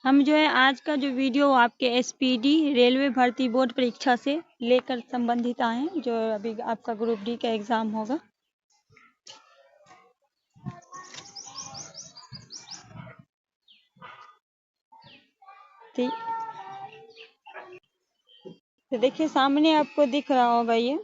हम जो है आज का जो वीडियो आपके एसपीडी रेलवे भर्ती बोर्ड परीक्षा से लेकर संबंधित आए हैं, जो अभी आपका ग्रुप डी का एग्जाम होगा। ठीक, तो देखिए सामने आपको दिख रहा होगा ये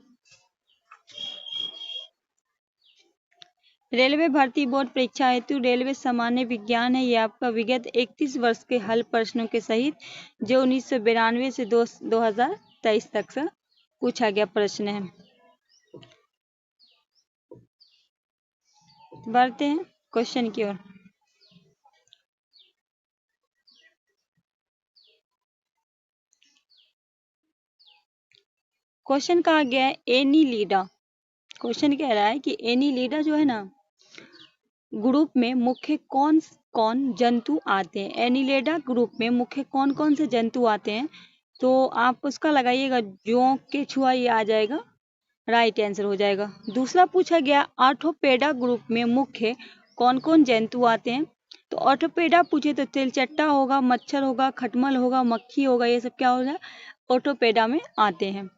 रेलवे भर्ती बोर्ड परीक्षा हेतु रेलवे सामान्य विज्ञान है। ये आपका विगत 31 वर्ष के हल प्रश्नों के सहित जो 1992 से 2023 तक से पूछा गया प्रश्न है। बढ़ते हैं क्वेश्चन की ओर। क्वेश्चन कहा गया है एनीलिडा। क्वेश्चन कह रहा है कि एनीलिडा जो है ना, ग्रुप में मुख्य कौन कौन जंतु आते हैं। एनीलिडा ग्रुप में मुख्य कौन कौन से जंतु आते हैं, तो आप उसका लगाइएगा जोंक के छुआ, ये आ जाएगा, राइट आंसर हो जाएगा। दूसरा पूछा गया आर्थोपेडा ग्रुप में मुख्य कौन कौन जंतु आते हैं, तो ऑर्थोपेडा पूछे तो तिलचट्टा होगा, मच्छर होगा, खटमल होगा, मक्खी होगा, ये सब क्या होगा, ऑर्थोपेडा में आते हैं।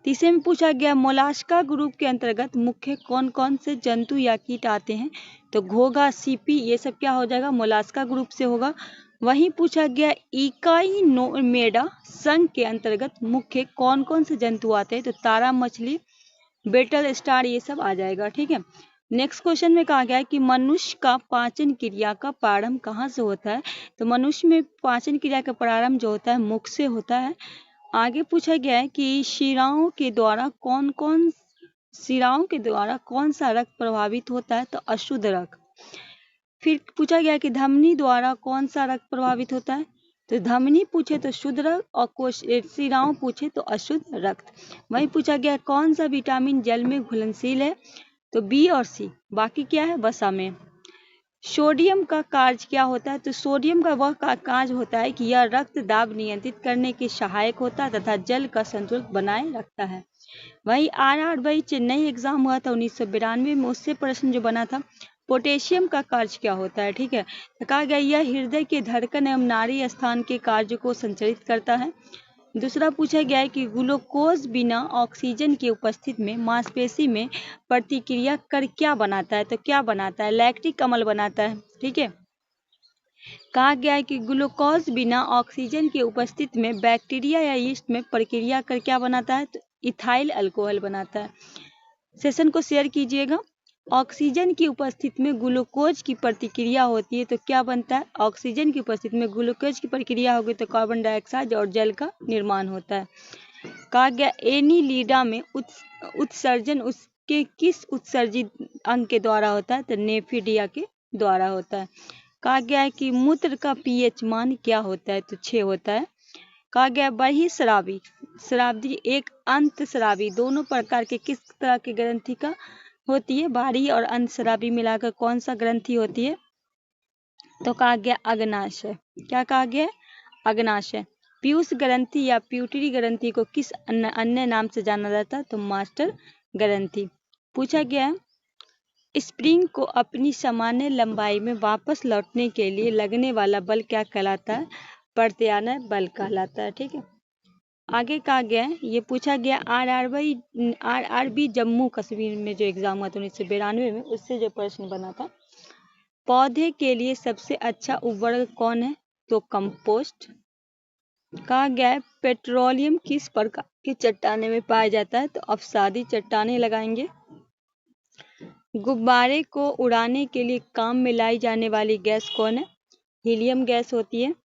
तीसरे में पूछा गया मोलास्का ग्रुप के अंतर्गत मुख्य कौन कौन से जंतु या कीट आते हैं, तो घोघा, सीपी, ये सब क्या हो जाएगा, मोलास्का ग्रुप से होगा। वहीं पूछा गया इकाइनोमेडा संघ के अंतर्गत मुख्य कौन कौन से जंतु आते हैं, तो तारा मछली, बेटल स्टार, ये सब आ जाएगा। ठीक है। नेक्स्ट क्वेश्चन में कहा गया है कि मनुष्य का पाचन क्रिया का प्रारंभ कहाँ से होता है, तो मनुष्य में पाचन क्रिया का प्रारंभ जो होता है मुख से होता है। आगे पूछा गया है कि शिराओं के द्वारा कौन सा रक्त प्रभावित होता है, तो अशुद्ध रक्त। फिर पूछा गया कि धमनी द्वारा कौन सा रक्त प्रभावित होता है, तो धमनी पूछे तो शुद्ध रक्त और शिराओं पूछे तो अशुद्ध रक्त। वहीं पूछा गया कौन सा विटामिन जल में घुलनशील है, तो बी और सी। बाकी क्या है, वसा में। सोडियम का कार्य क्या होता है, तो सोडियम का वह कार्य होता है कि यह रक्त दाब नियंत्रित करने के सहायक होता है तथा जल का संतुलन बनाए रखता है। वही RRB चेन्नई एग्जाम हुआ था 1992 में, उससे प्रश्न जो बना था पोटेशियम का कार्य क्या होता है। ठीक है, तो कहा गया यह हृदय के धड़कन एवं नाड़ी स्थान के कार्य को संचालित करता है। दूसरा पूछा गया है कि ग्लूकोज बिना ऑक्सीजन की उपस्थिति में मांसपेशी में प्रतिक्रिया कर क्या बनाता है, तो क्या बनाता है, लैक्टिक अम्ल बनाता है। ठीक है, कहा गया है कि ग्लूकोज बिना ऑक्सीजन की उपस्थिति में बैक्टीरिया या यीस्ट में प्रक्रिया कर क्या बनाता है, तो इथाइल अल्कोहल बनाता है। सेशन को शेयर कीजिएगा। ऑक्सीजन की उपस्थिति में ग्लूकोज की प्रतिक्रिया होती है तो क्या बनता है, ऑक्सीजन की उपस्थिति में ग्लूकोज की प्रक्रिया होगी तो कार्बन डाइऑक्साइड और जल का निर्माण होता है। कहा गया एनीलिडा में उत्सर्जन उसके किस उत्सर्जित अंग के द्वारा होता है, तो नेफिडिया के द्वारा होता है। कहा गया है कि मूत्र का pH मान क्या होता है, तो 6 होता है। कहा गया बही शराबी एक अंत शराबी दोनों प्रकार के किस तरह की ग्रंथि का होती है, बाहरी और अंत शराबी मिलाकर कौन सा ग्रंथि होती है, तो कहा गया अग्नाशय। क्या कहा गया, अग्नाशय। पीयूष ग्रंथि या प्यूटरी ग्रंथि को किस अन्य नाम से जाना जाता है, तो मास्टर ग्रंथि। पूछा गया स्प्रिंग को अपनी सामान्य लंबाई में वापस लौटने के लिए लगने वाला बल क्या कहलाता है, प्रत्यानयन बल कहलाता है। ठीक है, आगे कहा गया है, ये पूछा गया RRB जम्मू कश्मीर में जो एग्जाम हुआ था 1992 में, उससे जो प्रश्न बना था, पौधे के लिए सबसे अच्छा उर्वरक कौन है, तो कंपोस्ट। कहा गया है पेट्रोलियम किस प्रकार की चट्टाने में पाया जाता है, तो अवसादी चट्टाने लगाएंगे। गुब्बारे को उड़ाने के लिए काम में लाई जाने वाली गैस कौन है, हीलियम गैस होती है।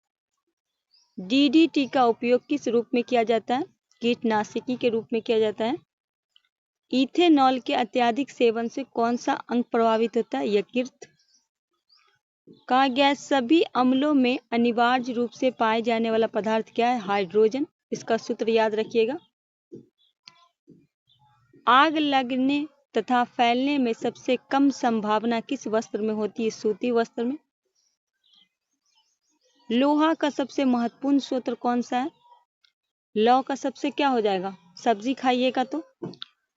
DDT का उपयोग किस रूप में किया जाता है, कीटनाशकी के रूप में किया जाता है। इथेनॉल के अत्यधिक सेवन से कौन सा अंग प्रभावित होता है, यकृत। कहा गया सभी अम्लों में अनिवार्य रूप से पाए जाने वाला पदार्थ क्या है, हाइड्रोजन। इसका सूत्र याद रखिएगा। आग लगने तथा फैलने में सबसे कम संभावना किस वस्त्र में होती है, सूती वस्त्र में। लोहा का सबसे महत्वपूर्ण स्रोत कौन सा है, लौ का सबसे क्या हो जाएगा, सब्जी खाइएगा तो।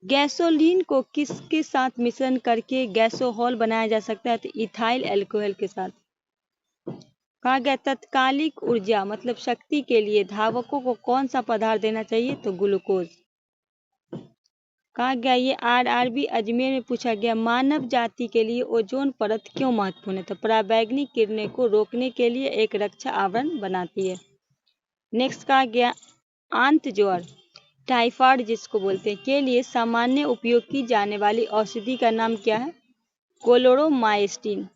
गैसोलीन को किसके साथ मिश्रण करके गैसोहॉल बनाया जा सकता है, तो इथाइल अल्कोहल के साथ। कहा गया तत्कालिक ऊर्जा मतलब शक्ति के लिए धावकों को कौन सा पदार्थ देना चाहिए, तो ग्लूकोज। कहा गया ये आरआरबी अजमेर में पूछा गया मानव जाति के लिए ओजोन परत क्यों महत्वपूर्ण है, तो पराबैंगनी किरणें को रोकने के लिए एक रक्षा आवरण बनाती है। नेक्स्ट कहा गया आंत ज्वर टाइफाइड जिसको बोलते हैं के लिए सामान्य उपयोग की जाने वाली औषधि का नाम क्या है, क्लोरोमाइसिन।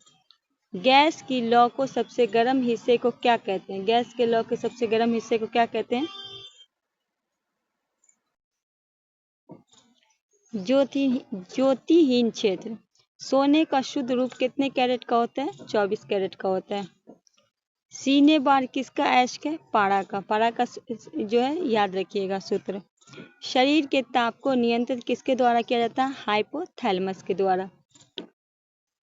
गैस की लौ को सबसे गर्म हिस्से को क्या कहते हैं, गैस के लौ के सबसे गर्म हिस्से को क्या कहते हैं, ज्योतिहीन क्षेत्र। सोने का शुद्ध रूप कितने कैरेट का होता है, 24 कैरेट का होता है। सीने बार किसका ऐश्क है, पारा का। पारा का जो है याद रखिएगा सूत्र। शरीर के ताप को नियंत्रित किसके द्वारा किया जाता है, हाइपोथैलेमस के द्वारा।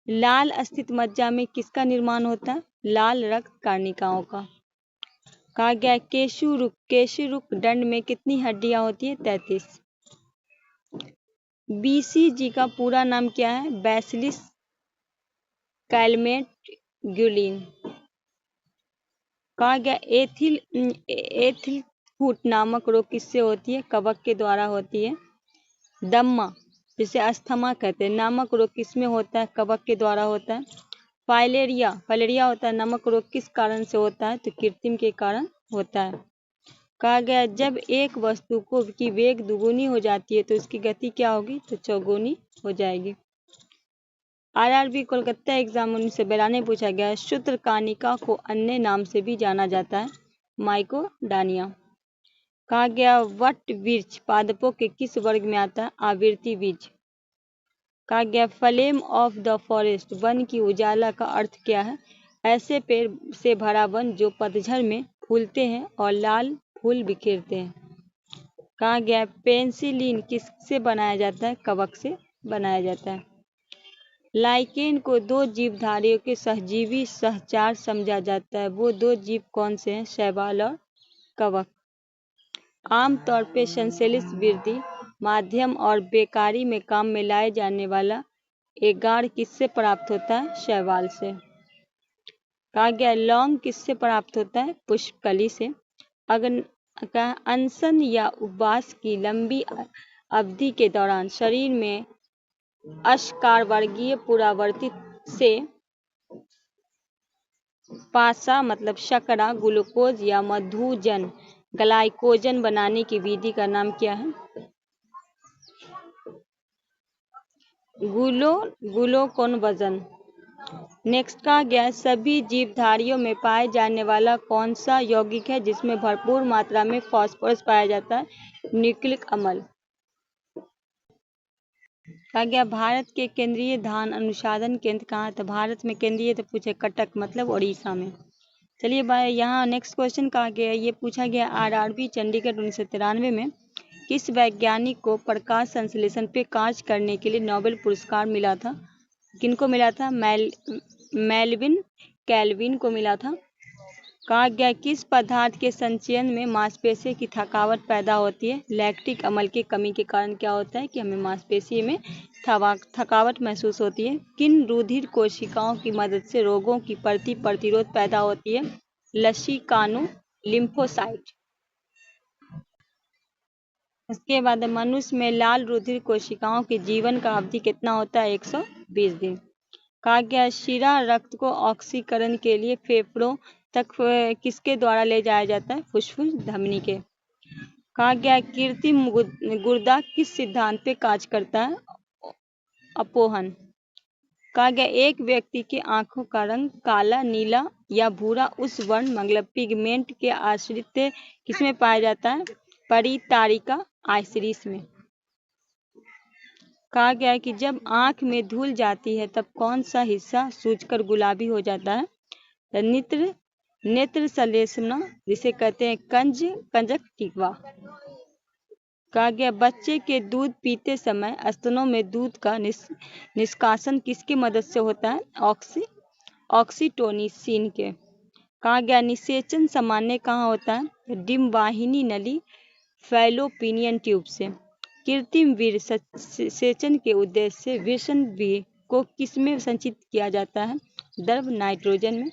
लाल स्थित मज्जा में किसका निर्माण होता है, लाल रक्त कर्णिकाओं का। कहा गया केशुरुक दंड में कितनी हड्डियां होती है, 33। बीसीजी का पूरा नाम क्या है, बैसिलिस कैलमेट ग्यूलिन। कहा गया एथिल फुट नामक रोग किससे होती है, कवक के द्वारा होती है। दम्मा जिसे अस्थमा कहते हैं नामक रोग किसमें होता है, कवक के द्वारा होता है। फाइलेरिया होता है नामक रोग किस कारण से होता है, तो कृत्रिम के कारण होता है। कहा गया जब एक वस्तु को की वेग दुगुनी हो जाती है तो उसकी गति क्या होगी, तो चौगुनी हो जाएगी। आरआरबी कोलकाता एग्जाम 1992 पूछा गया सूत्रकानिका को अन्य नाम से भी जाना जाता है, माइकोडानिया। कहा गया वट वृक्ष पादपों के किस वर्ग में आता है, आवृत्ति बीज। कहा गया flame of the forest one की उजाला का अर्थ क्या है, ऐसे पेड़ से भरा वन जो पतझड़ में फूलते हैं और लाल फूल बिखेरते हैं। कहा गया पेंसिलिन किससे बनाया जाता है, कवक से बनाया जाता है। लाइकेन को दो जीवधारियों के सहजीवी सहचार समझा जाता है, वो दो जीव कौन से हैं, शैवाल और कवक। आमतौर पे संश्लेषित वृद्धि माध्यम और बेकारी में काम में लाए जाने वाला एगार किससे प्राप्त होता है, शैवाल से। कहा गया लौंग किससे प्राप्त होता है, पुष्पकली से। अगर अनशन या उपवास की लंबी अवधि के दौरान शरीर में अशकारवर्गीय पुरावर्तित से पासा मतलब शकरा ग्लूकोज या मधुजन ग्लाइकोजन बनाने की विधि का नाम क्या है, ग्लूकोनवजन। नेक्स्ट कहा गया सभी जीवधारियों में पाए जाने वाला कौन सा यौगिक है जिसमें भरपूर मात्रा में फास्फोरस पाया जाता है, न्यूक्लिक अम्ल। कहा गया भारत के केंद्रीय धान अनुसंधान केंद्र कहाँ है, तो भारत में केंद्रीय तो पूछे कटक मतलब उड़ीसा में। चलिए भाई यहाँ नेक्स्ट क्वेश्चन कहा गया ये पूछा गया आरआरबी चंडीगढ़ 1993 में किस वैज्ञानिक को प्रकाश संश्लेषण पे कार्य करने के लिए नोबेल पुरस्कार मिला था, किनको मिला था, मेलविन कैल्विन को मिला था। कहा गया किस पदार्थ के संचयन में मांसपेशी की थकावट पैदा होती है, लैक्टिक अम्ल की कमी के कारण क्या होता है कि हमें मांसपेशी में थकावट महसूस होती है। किन रुधिर कोशिकाओं की मदद से रोगों की प्रतिरोध पैदा होती है, लसीकानु लिम्फोसाइट। उसके बाद मनुष्य में लाल रुधिर कोशिकाओं की जीवन का अवधि कितना होता है, 120 दिन। कहा गया शिरा रक्त को ऑक्सीकरण के लिए फेफड़ों तक किसके द्वारा ले जाया जाता है, फुफ्फुस धमनी के। कहा गया कृत्रिम गुर्दा किस सिद्धांत पे कार्य करता है, अपोहन। कहा गया एक व्यक्ति की आंखों का रंग काला नीला या भूरा उस वर्ण मतलब पिगमेंट के आश्रित किसमें पाया जाता है, परितारिका आइरिस में। कहा गया है कि जब आंख में धूल जाती है तब कौन सा हिस्सा सूजकर गुलाबी हो जाता है, नेत्र संलेषणा जिसे कहते हैं कंजक्टिवा। कहा गया बच्चे के दूध पीते समय स्तनों में दूध का निष्कासन किसकी मदद से होता है, ऑक्सीटोसिन के। कहा गया निषेचन सामान्य कहाँ होता है, डिम्बाहिनी नली फैलोपिनियन ट्यूब से। कृत्रिम वीर्य सेचन के उद्देश्य से वृषण को किसमें संचित किया जाता है, द्रव नाइट्रोजन में।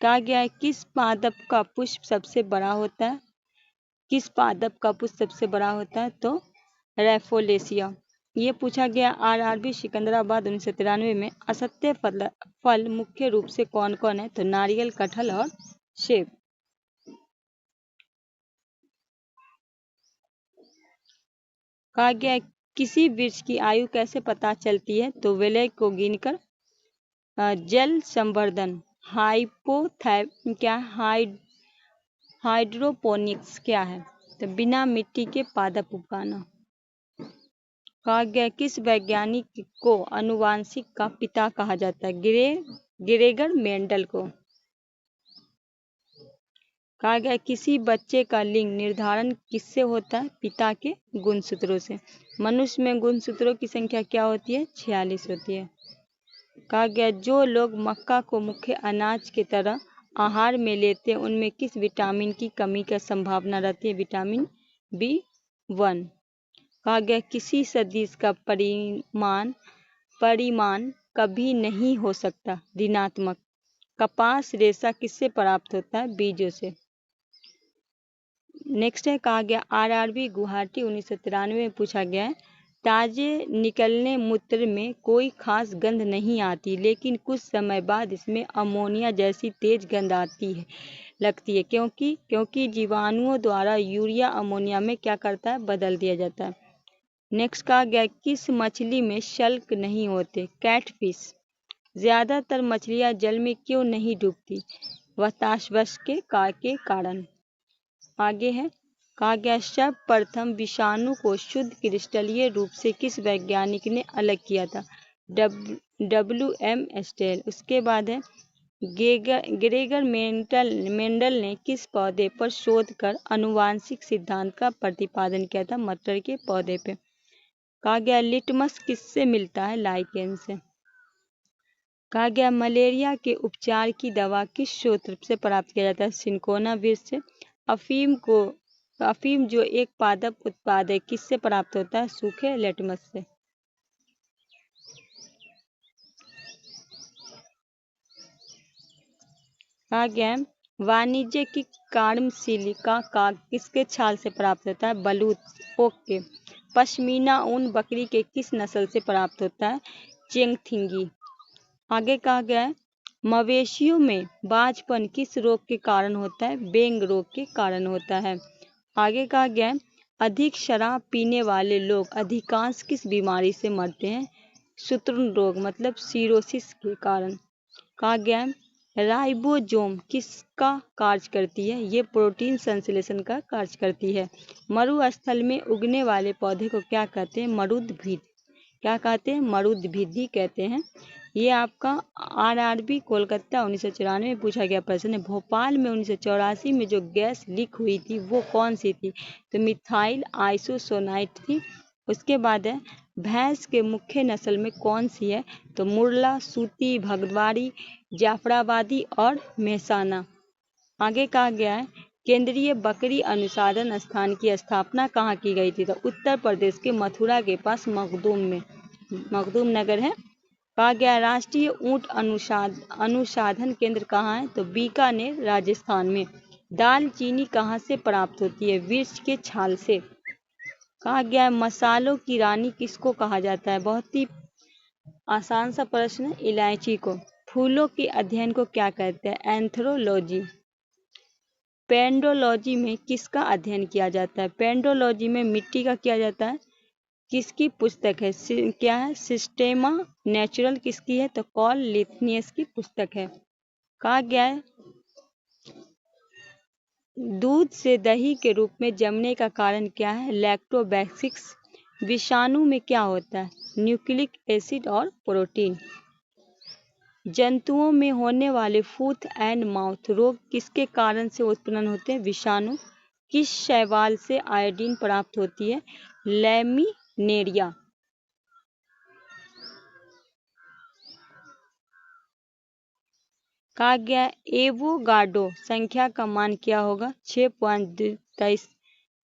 कहा गया है किस पादप का पुष्प सबसे बड़ा होता है? किस पादप का पुष्प सबसे बड़ा होता है? तो रैफोलेसिया। ये पूछा गया आरआरबी सिकंदराबाद 1993 में। असत्य फल मुख्य रूप से कौन कौन है? तो नारियल, कटहल और सेब। कहा गया है किसी वृक्ष की आयु कैसे पता चलती है? तो विलय को गिनकर। जल संवर्धन, हाइड्रोपोनिक्स क्या है? तो बिना मिट्टी के पादप उगाना। कहा गया किस वैज्ञानिक को आनुवांशिक का पिता कहा जाता है? ग्रेगर मेंडल को। कहा गया किसी बच्चे का लिंग निर्धारण किससे होता है? पिता के गुणसूत्रों से। मनुष्य में गुणसूत्रों की संख्या क्या होती है? 46 होती है। कहा गया जो लोग मक्का को मुख्य अनाज की तरह आहार में लेते हैं उनमें किस विटामिन की कमी का संभावना रहती है? Vitamin B1। कहा गया किसी सदिश का परिमाण कभी नहीं हो सकता? ऋणात्मक। कपास रेशा किससे प्राप्त होता है? बीजों से। नेक्स्ट है कहा गया आरआरबी गुवाहाटी 1993 में पूछा गया है ताजे निकलने मूत्र में कोई खास गंध नहीं आती लेकिन कुछ समय बाद इसमें अमोनिया जैसी तेज गंध लगती है क्योंकि जीवाणुओं द्वारा यूरिया अमोनिया में क्या करता है? बदल दिया जाता है। नेक्स्ट कहा गया किस मछली में शल्क नहीं होते? कैटफिश। ज्यादातर मछलियां जल में क्यों नहीं डूबती? वातावरण के कारण। आगे है कहा गया सर्वप्रथम विषाणु को शुद्ध क्रिस्टलीय रूप से किस वैज्ञानिक ने अलग किया था? WM स्टेल। उसके बाद है ग्रेगर मेंडल ने किस पौधे पर शोध कर आनुवांशिक सिद्धांत का प्रतिपादन किया था? मटर के पौधे पे। कहा गया लिटमस किससे मिलता है? लाइकेन से। कहा गया मलेरिया के उपचार की दवा किस स्रोत से प्राप्त किया जाता है? सिनकोना वृक्ष से। अफीम जो एक पादप उत्पाद है किससे प्राप्त होता है? सूखे लेटमस से। कहा गया वाणिज्य की कार्यशीलिका का किसके छाल से प्राप्त होता है? बलूत, ओक के। पश्मीना ऊन बकरी के किस नस्ल से प्राप्त होता है? चेंगथिंगी। आगे कहा गया है मवेशियों में बाजपन किस रोग के कारण होता है? बेंग रोग के कारण होता है। आगे कहा गया है अधिक शराब पीने वाले लोग अधिकांश किस बीमारी से मरते हैं? सूत्रण रोग मतलब सीरोसिस के कारण। कहा गया है राइबोसोम किसका कार्य करती है? ये प्रोटीन संश्लेषण का कार्य करती है। मरुस्थल में उगने वाले पौधे को क्या कहते हैं? मरुद्भिद। क्या कहते हैं? मरुद्भिद कहते हैं। ये आपका आरआरबी कोलकाता 1994 में पूछा गया प्रश्न है। भोपाल में 1984 में जो गैस लीक हुई थी वो कौन सी थी? तो मिथाइल आइसोसाइनेट थी। उसके बाद है भैंस के मुख्य नस्ल में कौन सी है? तो मुर्ला, सूती, भगवाड़ी, जाफराबादी और मेहसाना। आगे कहा गया है केंद्रीय बकरी अनुसंधान संस्थान की स्थापना कहाँ की गई थी? तो उत्तर प्रदेश के मथुरा के पास मखदूम नगर है। कहा गया राष्ट्रीय ऊंट अनुसंधान केंद्र कहाँ है? तो बीकानेर राजस्थान में। दालचीनी कहाँ से प्राप्त होती है? वृक्ष के छाल से। कहा गया है मसालों की रानी किसको कहा जाता है? बहुत ही आसान सा प्रश्न। इलायची को। फूलों के अध्ययन को क्या कहते हैं? एंथ्रोलॉजी। पेंडोलॉजी में किसका अध्ययन किया जाता है? पेंडोलॉजी में मिट्टी का किया जाता है। किसकी पुस्तक है? क्या है? सिस्टेमा नेचुरल किसकी है? तो कॉल लिथनियस की पुस्तक है। कहा गया है दूध से दही के रूप में जमने का कारण क्या है? लैक्टोबैसिलस। विषाणु में क्या होता है? न्यूक्लिक एसिड और प्रोटीन। जंतुओं में होने वाले फूट एंड माउथ रोग किसके कारण से उत्पन्न होते हैं? विषाणु। किस शैवाल से आयोडीन प्राप्त होती है? लैमिनेरिया। कहा गया एवोगाड्रो संख्या का मान क्या होगा? 6.23।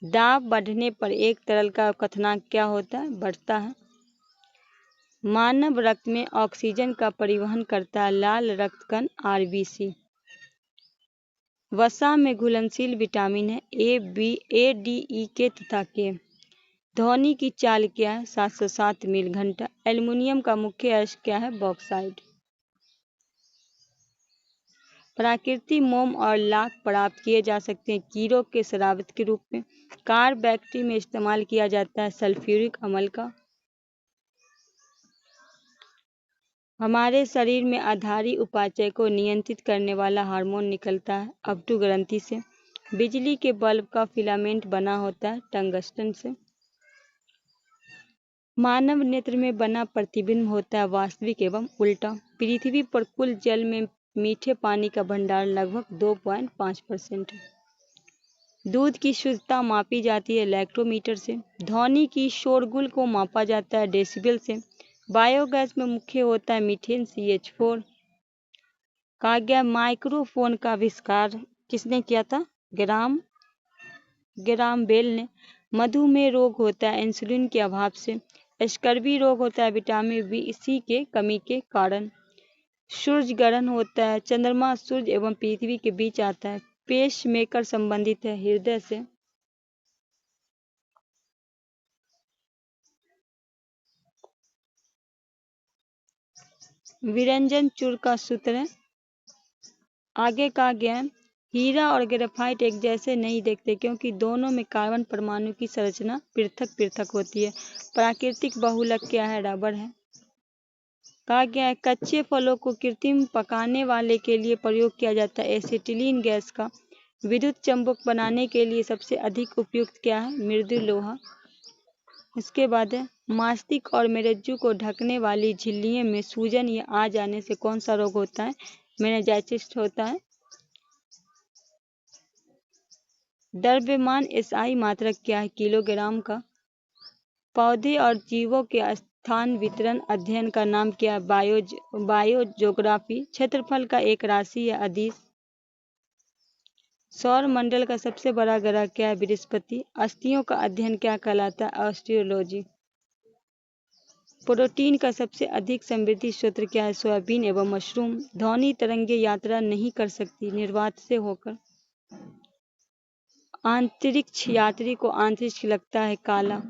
दाब बढ़ने पर एक तरल का क्वथनांक क्या होता है? बढ़ता है। मानव रक्त में ऑक्सीजन का परिवहन करता है लाल रक्त कण आरबीसी। वसा में घुलनशील विटामिन है ए, बी, ए, डी, ई, के तथा के। ध्वनि की चाल क्या है? 707 मील घंटा। एल्युमिनियम का मुख्य अयस्क क्या है? बॉक्साइट। प्राकृतिक मोम और लाख प्राप्त किए जा सकते हैं कीड़ों के शराबत के रूप में। कार बैटरी में इस्तेमाल किया जाता है सल्फ्यूरिक अम्ल का। हमारे शरीर में आधारी उपापचय को नियंत्रित करने वाला हार्मोन निकलता है अपटू ग्रंथि से। बिजली के बल्ब का फिलामेंट बना होता है टंगस्टन से। मानव नेत्र में बना प्रतिबिंब होता है वास्तविक एवं उल्टा। पृथ्वी पर कुल जल में मीठे पानी का भंडार लगभग 2.5% है। दूध की शुद्धता मापी जाती है इलेक्ट्रोमीटर से। ध्वनि की शोरगुल को मापा जाता है डेसिबल से। बायोगैस में मुख्य होता है मीथेन CH4। कहा गया माइक्रोफोन का आविष्कार किसने किया था? ग्राम बेल ने। मधुमेह रोग होता है इंसुलिन के अभाव से। स्कर्वी रोग होता है विटामिन B के कमी के कारण। सूर्य ग्रहण होता है चंद्रमा सूर्य एवं पृथ्वी के बीच आता है। पेस मेकर संबंधित है हृदय से। विरंजन चूर्ण का सूत्र है। आगे कहा गया है हीरा और ग्रेफाइट एक जैसे नहीं दिखते क्योंकि दोनों में कार्बन परमाणु की संरचना पृथक पृथक होती है। प्राकृतिक बहुलक क्या है? रबर है। कहा गया है कच्चे फलों को कृत्रिम पकाने वाले के लिए प्रयोग किया जाता है एसिटिलीन गैस का। विद्युत चुंबक बनाने के लिए सबसे अधिक उपयुक्त क्या है? मृदु लोहा। इसके बाद है मास्तिक और मेरज्जू को ढकने वाली झिल्लियों में सूजन या आ जाने से कौन सा रोग होता है? मेनिंजाइटिस होता है। द्रव्यमान SI मात्रक क्या है? किलोग्राम का। पौधे और जीवों के स्थान वितरण अध्ययन का नाम क्या है? बायोज्योग्राफी। क्षेत्रफल का एक राशि या अदिश। सौर मंडल का सबसे बड़ा ग्रह क्या है? बृहस्पति। अस्थियों का अध्ययन क्या कहलाता है? ऑस्टियोलॉजी। प्रोटीन का सबसे अधिक समृद्धि स्रोत क्या है? सोयाबीन एवं मशरूम। ध्वनि तरंगे यात्रा नहीं कर सकती निर्वात से होकर। अंतरिक्ष यात्री को अंतरिक्ष लगता है काला।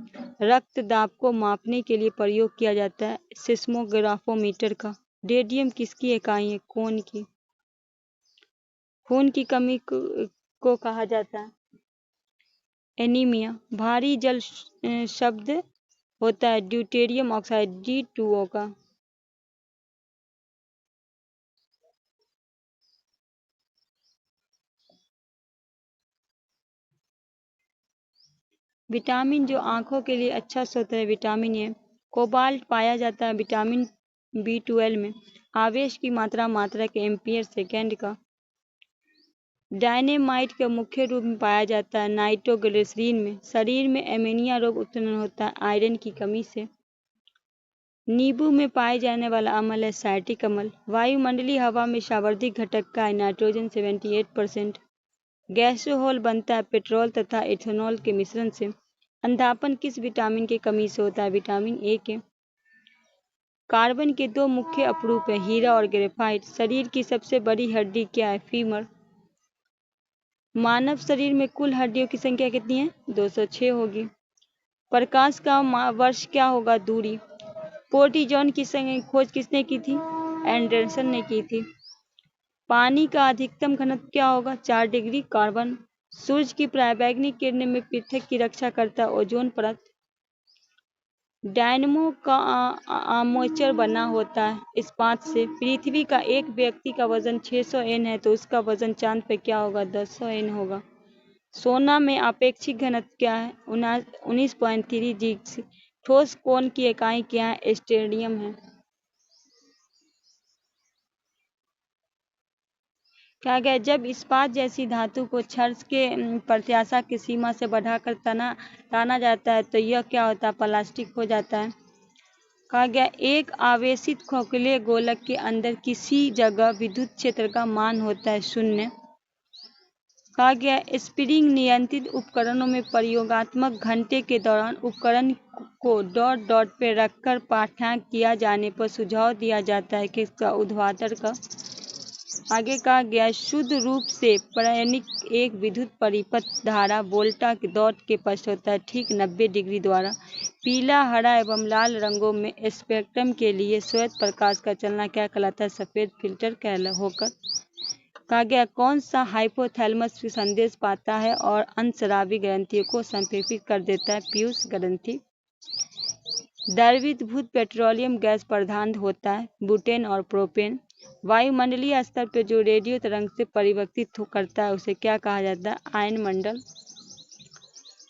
रक्त दाब को मापने के लिए प्रयोग किया जाता है सिस्मोग्राफोमीटर का। रेडियम किसकी इकाई है? कौन की। खून की कमी को कहा जाता है एनीमिया। भारी जल शब्द होता है ड्यूटेरियम ऑक्साइड D2O का। विटामिन जो आंखों के लिए अच्छा स्रोत है विटामिन ए। कोबाल्ट पाया जाता है विटामिन B12 में। आवेश की मात्रा मात्रक एम्पियर सेकेंड का। डायनेमाइट का मुख्य रूप में पाया जाता है नाइट्रोग्लिसरीन में। शरीर में एनीमिया रोग उत्पन्न होता है आयरन की कमी से। नींबू में पाए जाने वाला अम्ल है साइट्रिक अम्ल। वायुमंडलीय हवा में सावर्धिक घटक का है नाइट्रोजन 78%। गैसोहोल बनता है पेट्रोल तथा इथेनॉल के मिश्रण से। अंधापन किस विटामिन की कमी से होता है? विटामिन ए के। कार्बन के दो मुख्य अपरूप है हीरा और ग्रेफाइट। शरीर की सबसे बड़ी हड्डी क्या है? फीमर। मानव शरीर में कुल हड्डियों की संख्या कितनी है? 206 होगी। प्रकाश का वर्ष क्या होगा? दूरी। प्रोटीजोन की खोज किसने की थी? एंडरसन ने की थी। पानी का अधिकतम घनत्व क्या होगा? 4 डिग्री कार्बन। सूर्य की पराबैंगनी किरणें में पृथक की रक्षा करता ओजोन परत। डायनमो का आर्मेचर बना होता है इस्पात से। पृथ्वी का एक व्यक्ति का वजन 600 N है तो उसका वजन चांद पे क्या होगा? 1000 N होगा। सोना में आपेक्षिक घनत्व क्या है? 19.3 G। ठोस कोण की इकाई क्या है? स्टेडियम है। क्या गया जब इस्पात जैसी धातु को क्षार के प्रत्याशा की सीमा से बढ़ाकर ताना जाता है तो यह क्या होता है? प्लास्टिक हो जाता है। कहा गया एक आवेशित खोखले गोलक के अंदर किसी जगह विद्युत क्षेत्र का मान होता है 0। कहा गया स्प्रिंग नियंत्रित उपकरणों में प्रयोगात्मक घंटे के दौरान उपकरण को डॉट डॉट पे रखकर पाठ्यांक किया जाने पर सुझाव दिया जाता है कि इसका ऊर्ध्वाधर का आगे कहा गया शुद्ध रूप से प्रेरणिक एक विद्युत परिपथ धारा वोल्टा के डॉट के पश्च होता है ठीक 90 डिग्री द्वारा। पीला, हरा एवं लाल रंगों में स्पेक्ट्रम के लिए श्वेत प्रकाश का चलना क्या कहलाता है? सफेद फिल्टर होकर। कहा गया कौन सा हाइपोथैलेमस से संदेश पाता है और अंतस्रावी ग्रंथियों को संप्रेषित कर देता है? पीयूष ग्रंथि। द्रवीभूत पेट्रोलियम गैस प्रधान होता है बुटेन और प्रोपेन। वायुमंडलीय स्तर पर जो रेडियो तरंग से परिवर्तित करता है उसे क्या कहा जाता है? आयन मंडल।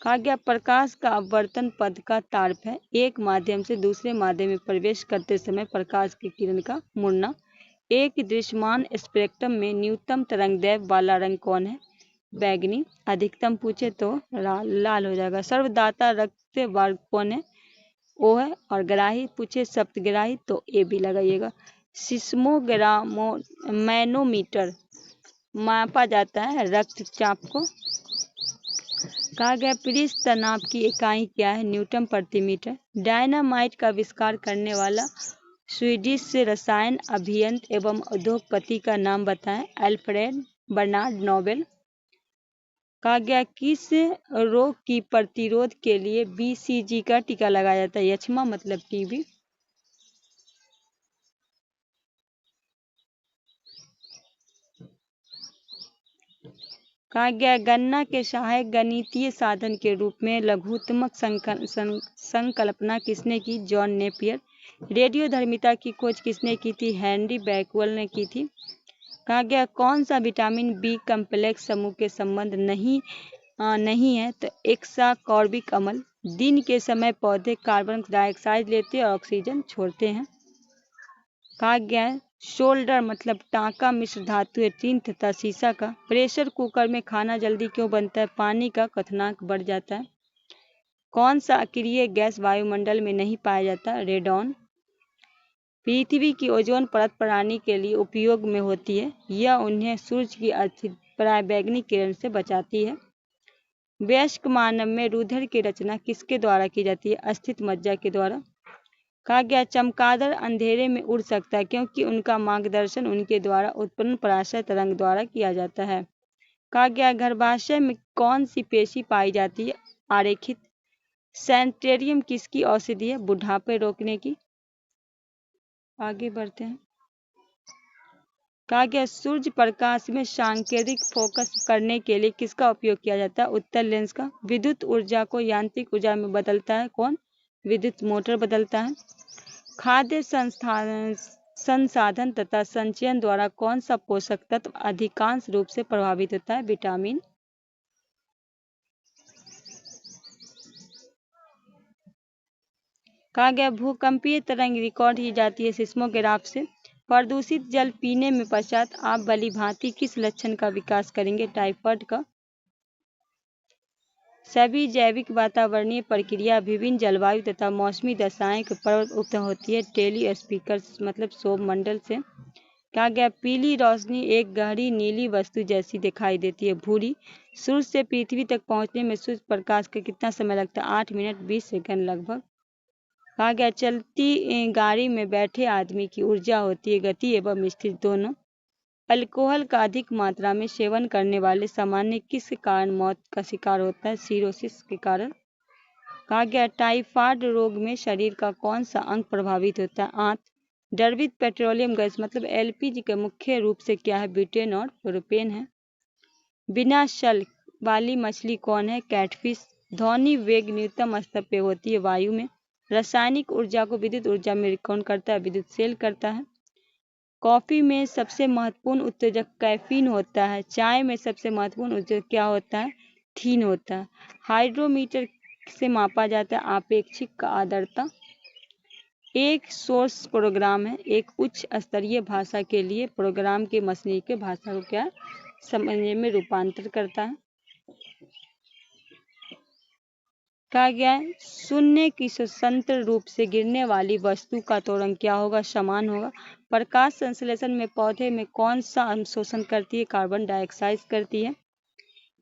कहा गया प्रकाश का अपवर्तन पद का तार्फ है एक माध्यम से दूसरे माध्यम में प्रवेश करते समय प्रकाश की किरण का मुड़ना। एक दृश्यमान स्पेक्ट्रम में न्यूनतम तरंगदैर्घ्य वाला रंग कौन है? बैगनी। अधिकतम पूछे तो लाल हो जाएगा। सर्वदाता रक्त वर्ग कौन है? ओ है। और ग्राही पूछे सप्तग्राही तो ए भी लगाइएगा। मैनोमीटर मापा जाता है रक्तचाप को। कहा गया पृष्ठ तनाव की इकाई क्या है? न्यूटन प्रति मीटर। डायनामाइट का आविष्कार करने वाला स्वीडिश रसायन अभियंता एवं उद्योगपति का नाम बताएं? Alfred Bernhard Nobel. कहा गया किस रोग की प्रतिरोध के लिए BCG का टीका लगाया जाता है? यक्ष्मा मतलब टीबी। कहा गया गणना के सहायक गणितीय साधन के रूप में लघुत्तमक संकल्पना किसने की? John Napier. रेडियोधर्मिता की खोज किसने की थी? हेनरी बैकवेल ने की थी। कहा गया कौन सा विटामिन बी कम्प्लेक्स समूह के संबंध नहीं है? तो एक्साकॉर्बिक अम्ल। दिन के समय पौधे कार्बन डाइऑक्साइड लेते और ऑक्सीजन छोड़ते हैं। कहा गया शोल्डर मतलब टांका मिश्र धातु है टीन तथा सीसा का। प्रेशर कुकर में खाना जल्दी क्यों बनता है? पानी का क्वथनांक बढ़ जाता है। कौन सा अक्रिय गैस वायुमंडल में नहीं पाया जाता? रेडॉन। पृथ्वी की ओजोन परत प्राणी के लिए उपयोग में होती है। यह उन्हें सूर्य की अत्यधिक पराबैंगनी किरण से बचाती है। वयस्क मानव में रुधिर की रचना किसके द्वारा की जाती है? अस्थित मज्जा के द्वारा। कहा गया चमगादड़ अंधेरे में उड़ सकता है क्योंकि उनका मार्गदर्शन उनके द्वारा उत्पन्न पराशय तरंग द्वारा किया जाता है। कहा गया गर्भाशय में कौन सी पेशी पाई जाती है? आरेखित। सेंटेरियम किसकी औषधि है? बुढ़ापे रोकने की। आगे बढ़ते हैं। कहा गया सूर्य प्रकाश में सांकेतिक फोकस करने के लिए किसका उपयोग किया जाता है? उत्तल लेंस का। विद्युत ऊर्जा को यांत्रिक ऊर्जा में बदलता है कौन? विद्युत मोटर बदलता है। खाद्य संसाधन तथा संचयन द्वारा कौन सा पोषक तत्व अधिकांश रूप से प्रभावित होता है? विटामिन। कहा गया भूकंपीय तरंग रिकॉर्ड की जाती है सिस्मोग्राफ से। प्रदूषित जल पीने में पश्चात आप भली भांति किस लक्षण का विकास करेंगे? टाइफाइड का। सभी जैविक वातावरणीय प्रक्रिया विभिन्न जलवायु तथा मौसमी दशाएं के पर उपलब्ध होती है टेलीस्पीकर मतलब सौरमंडल से। कहा गया पीली रोशनी एक गहरी नीली वस्तु जैसी दिखाई देती है भूरी। सूर्य से पृथ्वी तक पहुंचने में सूर्य प्रकाश का कितना समय लगता है? 8 मिनट 20 सेकंड लगभग। कहा गया चलती गाड़ी में बैठे आदमी की ऊर्जा होती है गति एवं स्थिति दोनों। अल्कोहल का अधिक मात्रा में सेवन करने वाले सामान्य किस कारण मौत का शिकार होता है? सिरोसिस के कारण। कहा गया टाइफाइड रोग में शरीर का कौन सा अंग प्रभावित होता है? आंत। द्रवित पेट्रोलियम गैस मतलब LPG का मुख्य रूप से क्या है? ब्यूटेन और प्रोपेन है। बिना शल वाली मछली कौन है? कैटफिश। ध्वनि वेग न्यूनतम स्तर पे होती है वायु में। रासायनिक ऊर्जा को विद्युत ऊर्जा में कौन करता है? विद्युत सेल करता है। कॉफी में सबसे महत्वपूर्ण उत्तेजक कैफीन होता है। चाय में सबसे महत्वपूर्ण उत्तेजक क्या होता है? थीन होता है। हाइड्रोमीटर से मापा जाता है आपेक्षिक आर्द्रता। एक सोर्स प्रोग्राम है एक उच्च स्तरीय भाषा के लिए प्रोग्राम के मशीन के भाषा को क्या समझने में रूपांतर करता है। कहा गया है शून्य की स्वतंत्र रूप से गिरने वाली वस्तु का त्वरण क्या होगा? समान होगा। प्रकाश संश्लेषण में पौधे में कौन सा अवशोषण करती है? कार्बन डाइऑक्साइड करती है।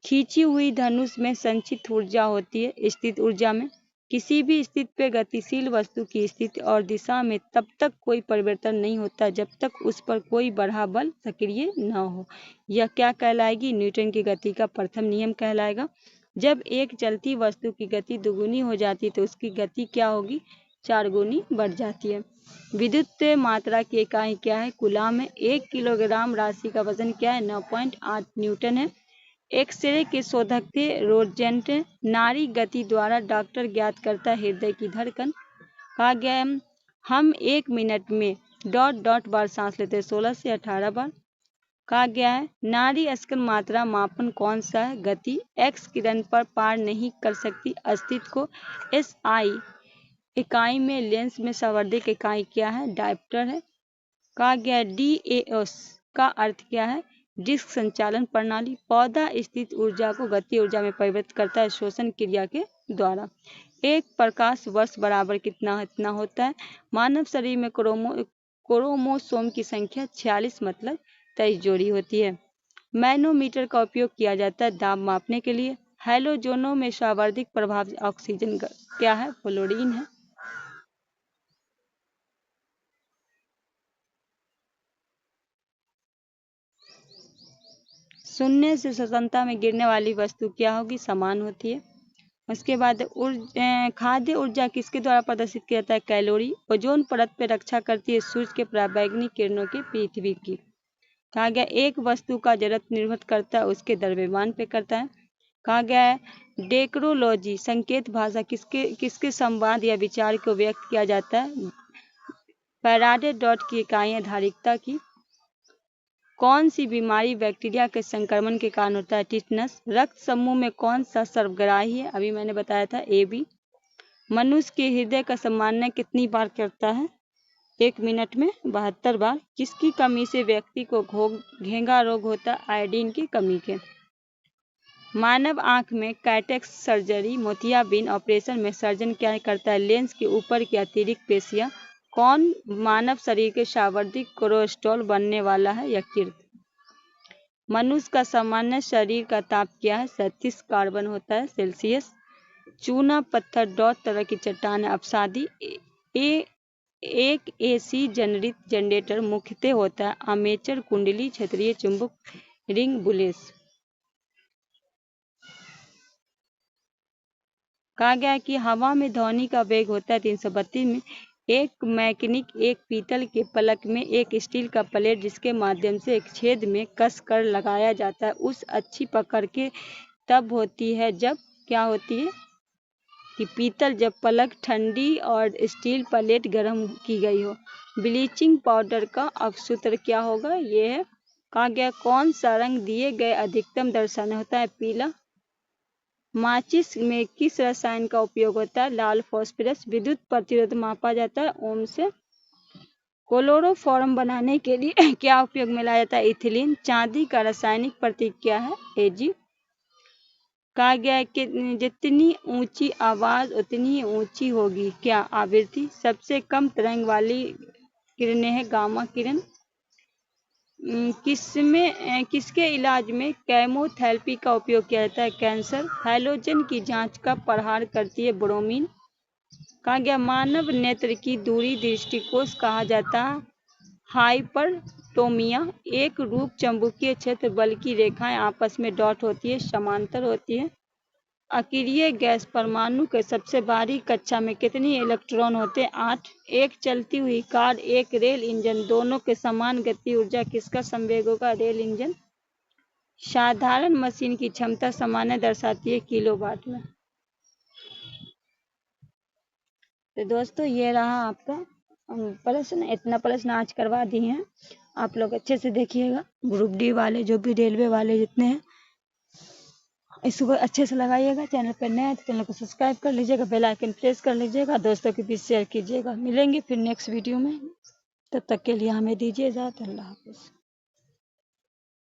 खींची हुई धनुष में संचित ऊर्जा होती है स्थित ऊर्जा में। किसी भी स्थिति पे गतिशील वस्तु की स्थिति और दिशा में तब तक कोई परिवर्तन नहीं होता जब तक उस पर कोई बढ़ा बल सक्रिय न हो। यह क्या कहलाएगी? न्यूटन की गति का प्रथम नियम कहलाएगा। जब एक चलती वस्तु की गति दुगुनी हो जाती है तो उसकी गति क्या होगी? 4 गुनी बढ़ जाती है। विद्युत मात्रा की इकाई क्या है? कूलाम है। 1 किलोग्राम राशि का वजन क्या है? 9.8 न्यूटन है। एक्सरे के शोधक थे रोजेंट। नाड़ी गति द्वारा डॉक्टर ज्ञात करता है हृदय की धड़कन। कहा गया है हम 1 मिनट में ... बार सांस लेते हैं? 16 से 18 बार। कहा गया है नाड़ी स्कन मात्रा मापन कौन सा है? गति। एक्स किरण पर पार नहीं कर सकती अस्तित्व को SI इकाई में लेंस में संवर्धित इकाई क्या है? डायप्टर है। कहा गया DAS का अर्थ क्या है? डिस्क संचालन प्रणाली। पौधा स्थित ऊर्जा को गति ऊर्जा में परिवर्तित करता है श्वसन क्रिया के द्वारा। एक प्रकाश वर्ष बराबर कितना होता है? मानव शरीर में क्रोमोसोम की संख्या 46 मतलब 23 जोड़ी होती है। मैनोमीटर का उपयोग किया जाता है दाब मापने के लिए। हैलोजनों में सर्वाधिक प्रभावी ऑक्सीजन क्या है? फ्लोरीन है। शून्य से स्वतंत्रता में गिरने वाली वस्तु क्या होगी? समान होती है। उसके बाद खाद्य ऊर्जा किसके द्वारा प्रदर्शित किया जाता है? कैलोरी। ओजोन परत पे रक्षा करती है सूर्य के पराबैंगनी किरणों की पृथ्वी की। कहा गया एक वस्तु का जड़त्व निर्भर करता है उसके द्रव्यमान पे करता है। कहा गया है डेक्रोलॉजी संकेत भाषा किसके संवाद या विचार को व्यक्त किया जाता है? फैराडे डॉट की इकाइयां धारिकता की। कौन सी बीमारी बैक्टीरिया के संक्रमण के कारण होता है? टिटनस। रक्त समूह में कौन सा सर्वग्राही है? अभी मैंने बताया था AB। मनुष्य के हृदय का सामान्य कितनी बार करता है? 1 मिनट में 72 बार। किसकी कमी से व्यक्ति को घेंघा रोग होता है? आयोडीन की कमी के। मानव आंख में कैटेक्स सर्जरी मोतियाबिंद ऑपरेशन में सर्जन क्या करता है? लेंस के ऊपर की अतिरिक्त पेशियां। कौन मानव शरीर के सर्वाधिक कोलेस्ट्रॉल बनने वाला है? यकृत। मनुष्य का सामान्य शरीर का ताप क्या है? 37 कार्बन होता है सेल्सियस। चूना पत्थर डॉट तरह की चट्टान है अपसादी। एक AC जनरित जनरेटर मुख्यतः होता है आर्मेचर कुंडली क्षेत्रीय चुंबक रिंग बुलेस। कहा गया कि हवा में ध्वनि का वेग होता है 332 में। एक मैकेनिक एक पीतल के पलक में एक स्टील का प्लेट जिसके माध्यम से एक छेद में कस कर लगाया जाता है उस अच्छी पकड़ के तब होती है जब क्या होती है कि पीतल जब पलक ठंडी और स्टील प्लेट गर्म की गई हो। ब्लीचिंग पाउडर का अपसूत्र क्या होगा? ये है। कहा गया कौन सा रंग दिए गए अधिकतम दर्शाने होता है? पीला। माचिस में किस रसायन का उपयोग होता है? लाल फास्फोरस। विद्युत प्रतिरोध मापा जाता है ओम से। क्लोरोफॉर्म बनाने के लिए क्या उपयोग में लाया जाता है? इथिलीन। चांदी का रासायनिक प्रतीक क्या है? Ag। कहा गया है कि जितनी ऊंची आवाज उतनी ही ऊंची होगी क्या? आवृत्ति। सबसे कम तरंग वाली किरणें है गामा किरण। किसके इलाज में केमोथेरेपी का उपयोग किया जाता है? कैंसर। हैलोजन की जांच का प्रहार करती है ब्रोमीन। कहा गया मानव नेत्र की दूरी दृष्टिकोण कहा जाता है हाइपरटोमिया। एक रूप चुंबकीय क्षेत्र बल की रेखाएं आपस में डॉट होती है समांतर होती है। अक्रिय गैस परमाणु के सबसे बारीक कक्षा में कितनी इलेक्ट्रॉन होते हैं? 8। एक चलती हुई कार एक रेल इंजन दोनों के समान गति ऊर्जा किसका संवेग होगा? Rail engine. साधारण मशीन की क्षमता सामान्य दर्शाती है किलोवाट में। तो दोस्तों ये रहा आपका प्रश्न। इतना प्रश्न आज करवा दिए हैं आप लोग अच्छे से देखिएगा। ग्रुप D वाले जो भी रेलवे वाले जितने हैं इसको अच्छे से लगाइएगा। चैनल पर नए हैं तो चैनल को सब्सक्राइब कर लीजिएगा, बेल आइकन प्रेस कर लीजिएगा, दोस्तों के बीच शेयर कीजिएगा। मिलेंगे फिर नेक्स्ट वीडियो में, तब तक के लिए हमें दीजिए इजाज़त। अल्लाह हाफ़िज़।